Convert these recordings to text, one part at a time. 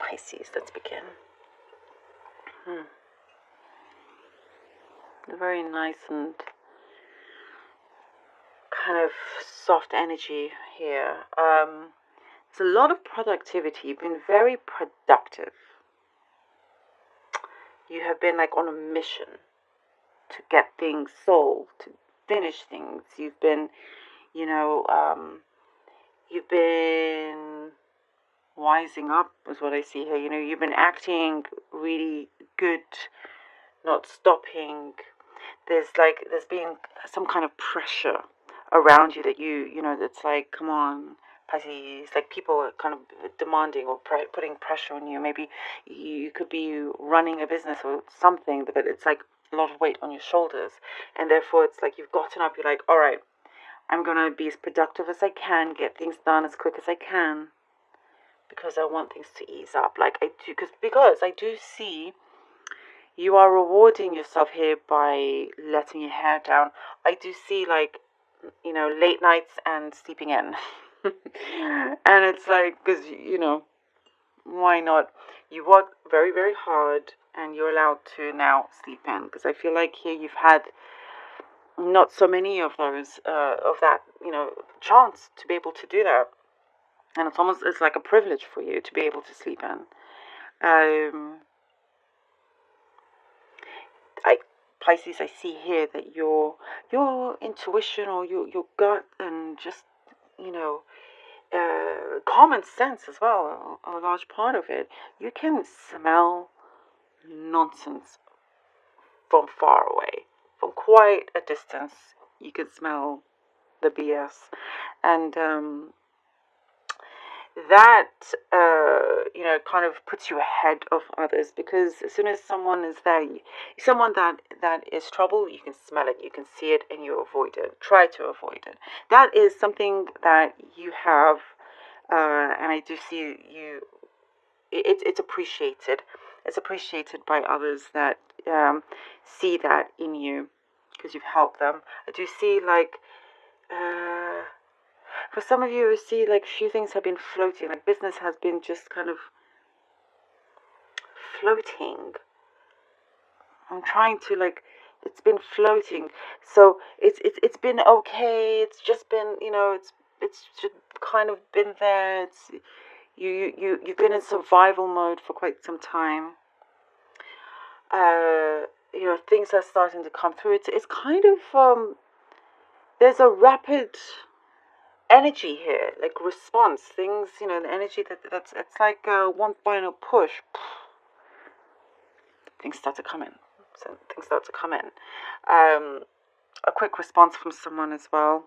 Pisces. Let's begin. A very nice and kind of soft energy here. There's a lot of productivity. You've been very productive. You have been like on a mission to get things solved, to finish things. You've been, you've been wising up is what I see here. You've been acting really good, not stopping. There's been some kind of pressure around you that it's like, come on, Pisces. Like people are kind of demanding or putting pressure on you. Maybe you could be running a business or something, but it's like a lot of weight on your shoulders, and therefore it's like you've gotten up. You're like, all right, I'm gonna be as productive as I can, get things done as quick as I can, because I want things to ease up. Like I do, because I do see you are rewarding yourself here by letting your hair down. I do see late nights and sleeping in. And it's like, because, why not? You work very, very hard and you're allowed to now sleep in. Because I feel like here you've had not so many of those, of that, chance to be able to do that. And it's like a privilege for you to be able to sleep in. Pisces, I see here that your intuition or your gut and just, common sense as well, a large part of it, you can smell nonsense from far away, from quite a distance. You can smell the BS. And that kind of puts you ahead of others, because as soon as someone is there, someone that is trouble, you can smell it, you can see it, and you avoid it. Try to avoid it. That is something that you have, and I do see you. It's appreciated. It's appreciated by others that see that in you, because you've helped them. I do see for some of you, see like few things have been floating, like business has been just kind of floating. I'm trying to it's been floating. So it's been okay. It's just been it's just kind of been there. It's you've been in survival mode for quite some time. Things are starting to come through. It's kind of there's a rapid energy here, like response. Things, the energy that's it's like one final push. Things start to come in. So things start to come in. A quick response from someone as well.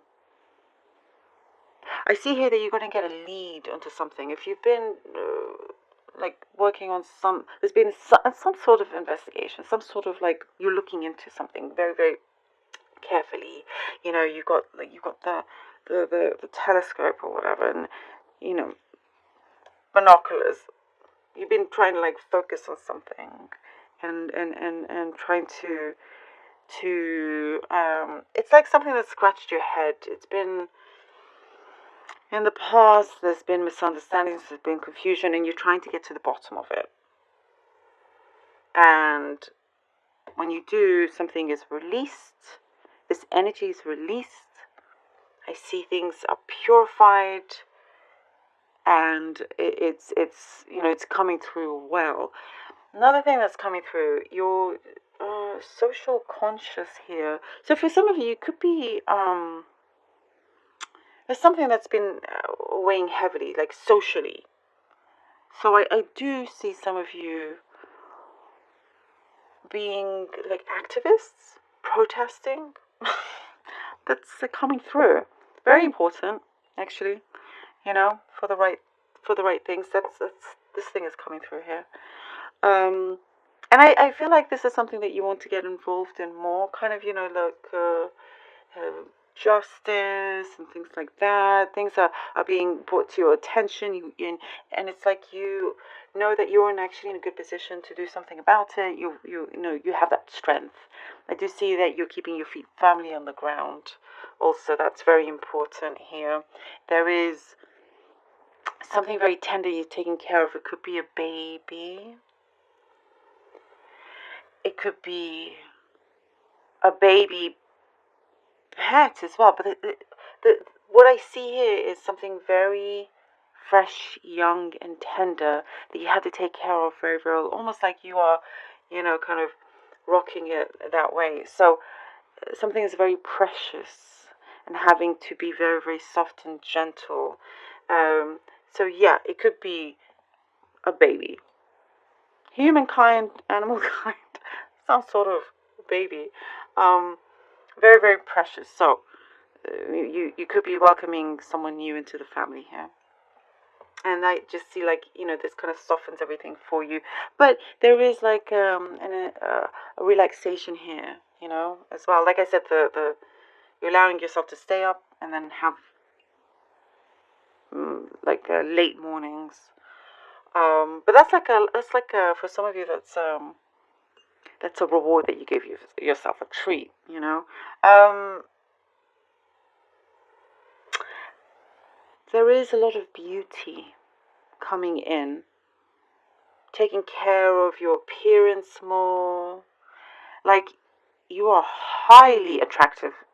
I see here that you're going to get a lead onto something. If you've been working on there's been some sort of investigation, some sort of you're looking into something very, very carefully. You got the telescope or whatever, and binoculars. You've been trying to focus on something, and trying to it's like something that scratched your head. It's been in the past, there's been misunderstandings, there's been confusion, and you're trying to get to the bottom of it. And when you do, something is released. This energy is released. I see things are purified, and it's coming through well. Another thing that's coming through, your social conscious here. So for some of you, it could be there's something that's been weighing heavily, socially. So I do see some of you being activists, protesting. That's coming through. Very important, actually. For the right things. That's this thing is coming through here. And I feel like this is something that you want to get involved in more, kind of, justice and things like that. Things are being brought to your attention, and it's like you know that you're actually in a good position to do something about it. You have that strength. I do see that you're keeping your feet firmly on the ground. Also, that's very important here. There is something very tender you're taking care of. It could be a baby. It could be a baby pet as well. But the what I see here is something very fresh, young, and tender that you have to take care of very, very well. Almost like you are, kind of rocking it that way. So something is very precious and having to be very, very soft and gentle. So yeah, it could be a baby. Humankind, animal kind, some sort of baby. Very, very precious. So you could be welcoming someone new into the family here. And I just see like this kind of softens everything for you, but there is like a relaxation here, as well. Like I said, the you're allowing yourself to stay up and then have like late mornings. But that's like a for some of you that's a reward that you give yourself, a treat. There is a lot of beauty coming in, taking care of your appearance more. Like, you are highly attractive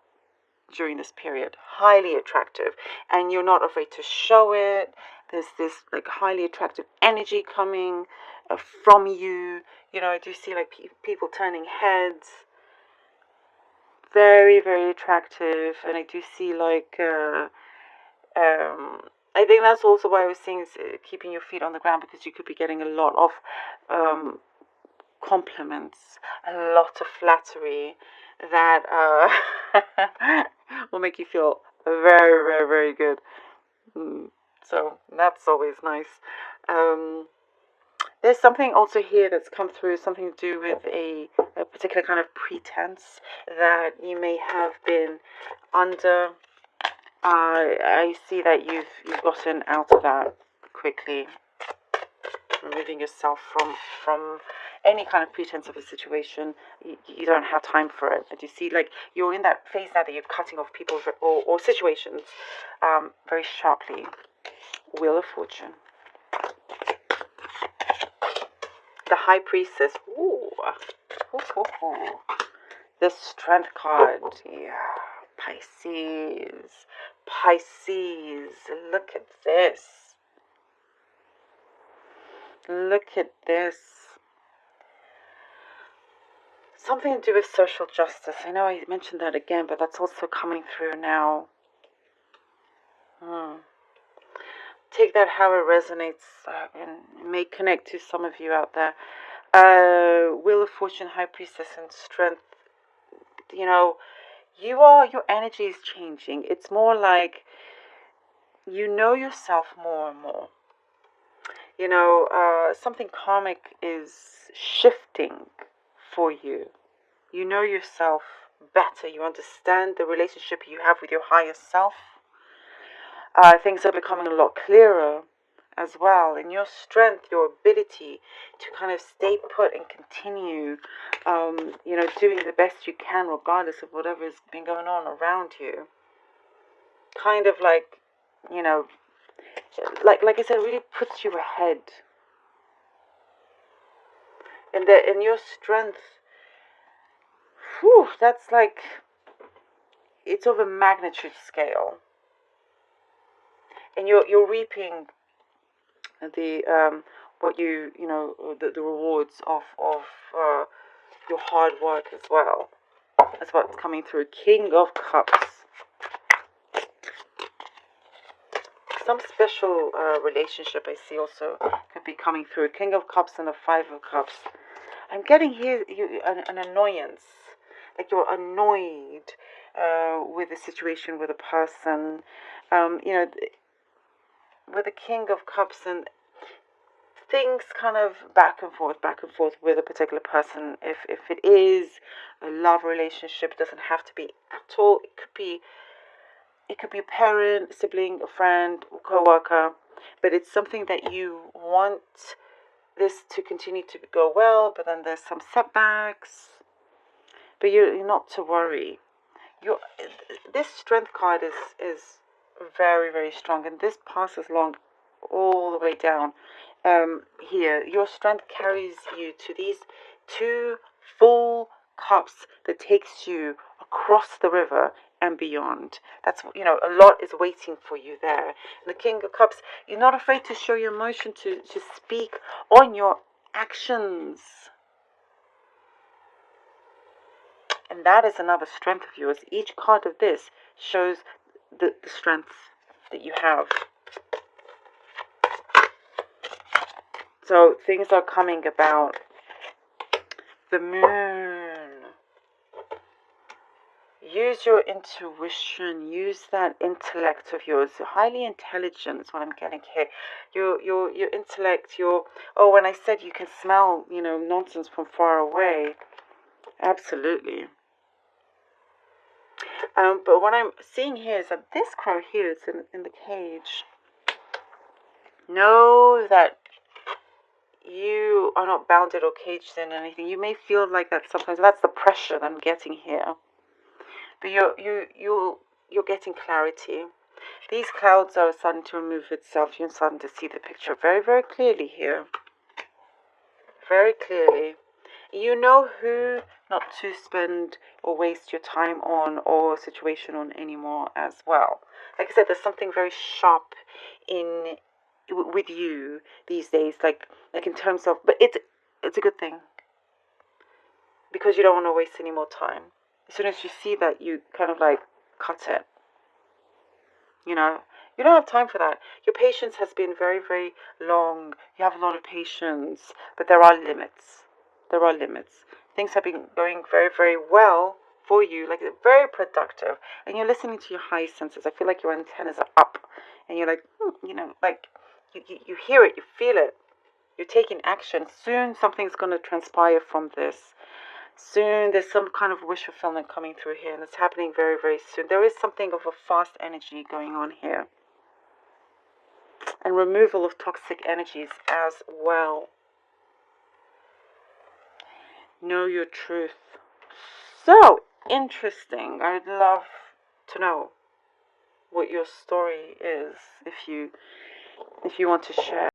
during this period, highly attractive, and you're not afraid to show it. There's this like highly attractive energy coming from you. I do see like people turning heads, very, very attractive, and I do see like I think that's also why I was saying is keeping your feet on the ground, because you could be getting a lot of compliments, a lot of flattery that will make you feel very, very, very good. So that's always nice. There's something also here that's come through, something to do with a particular kind of pretense that you may have been under. I see that you've gotten out of that quickly, removing yourself from any kind of pretense of a situation. You don't have time for it. But you see, like, you're in that phase now that you're cutting off people or situations very sharply. Wheel of Fortune. The High Priestess. Ooh. The Strength card. Yeah. Pisces. Look at this. Look at this. Something to do with social justice. I know I mentioned that again, but that's also coming through now. Take that how it resonates and may connect to some of you out there. Wheel of Fortune, High Priestess, and Strength. Your energy is changing. It's more like you know yourself more and more. Something karmic is shifting for you. You know yourself better. You understand the relationship you have with your higher self. Things are becoming a lot clearer as well. And your strength, your ability to kind of stay put and continue, doing the best you can regardless of whatever's been going on around you. Kind of like, like I said, really puts you ahead. And your strength, that's like, it's of a magnitude scale. And you're reaping the the rewards of your hard work as well. That's what's coming through. King of Cups. Some special relationship I see also could be coming through. King of Cups and a Five of Cups. I'm getting here an annoyance. Like you're annoyed with the situation with a person. With the King of Cups and things kind of back and forth with a particular person. If it is a love relationship, it doesn't have to be at all. It could be a parent, a sibling, a friend, a co-worker, but it's something that you want this to continue to go well, but then there's some setbacks. But you're not to worry. This Strength card is very, very strong, and this passes long all the way down here. Your strength carries you to these two full cups that takes you across the river and beyond. That's, a lot is waiting for you there. And the King of Cups, you're not afraid to show your emotion, to speak on your actions. And that is another strength of yours. Each card of this shows the strength that you have. So things are coming about. The moon. Use your intuition. Use that intellect of yours. Highly intelligent is what I'm getting here. Your intellect. When I said you can smell, nonsense from far away. Absolutely. But what I'm seeing here is that this crow here is in the cage. Know that you are not bounded or caged in anything. You may feel like that sometimes. That's the pressure that I'm getting here. But you're getting clarity. These clouds are starting to remove itself. You're starting to see the picture very, very clearly here. Very clearly. You know who not to spend or waste your time on or situation on anymore as well. Like I said, there's something very sharp with you these days, like in terms of, but it's a good thing, because you don't want to waste any more time. As soon as you see that, you kind of like cut it. You don't have time for that. Your patience has been very, very long. You have a lot of patience, but there are limits. There are limits. Things have been going very, very well for you, like very productive, and you're listening to your high senses. I feel like your antennas are up, and you're like, like you hear it, you feel it. You're taking action. Soon something's going to transpire from this. Soon there's some kind of wish fulfillment coming through here, and it's happening very, very soon. There is something of a fast energy going on here, and removal of toxic energies as well. Know your truth. So interesting. I'd love to know what your story is, if you want to share.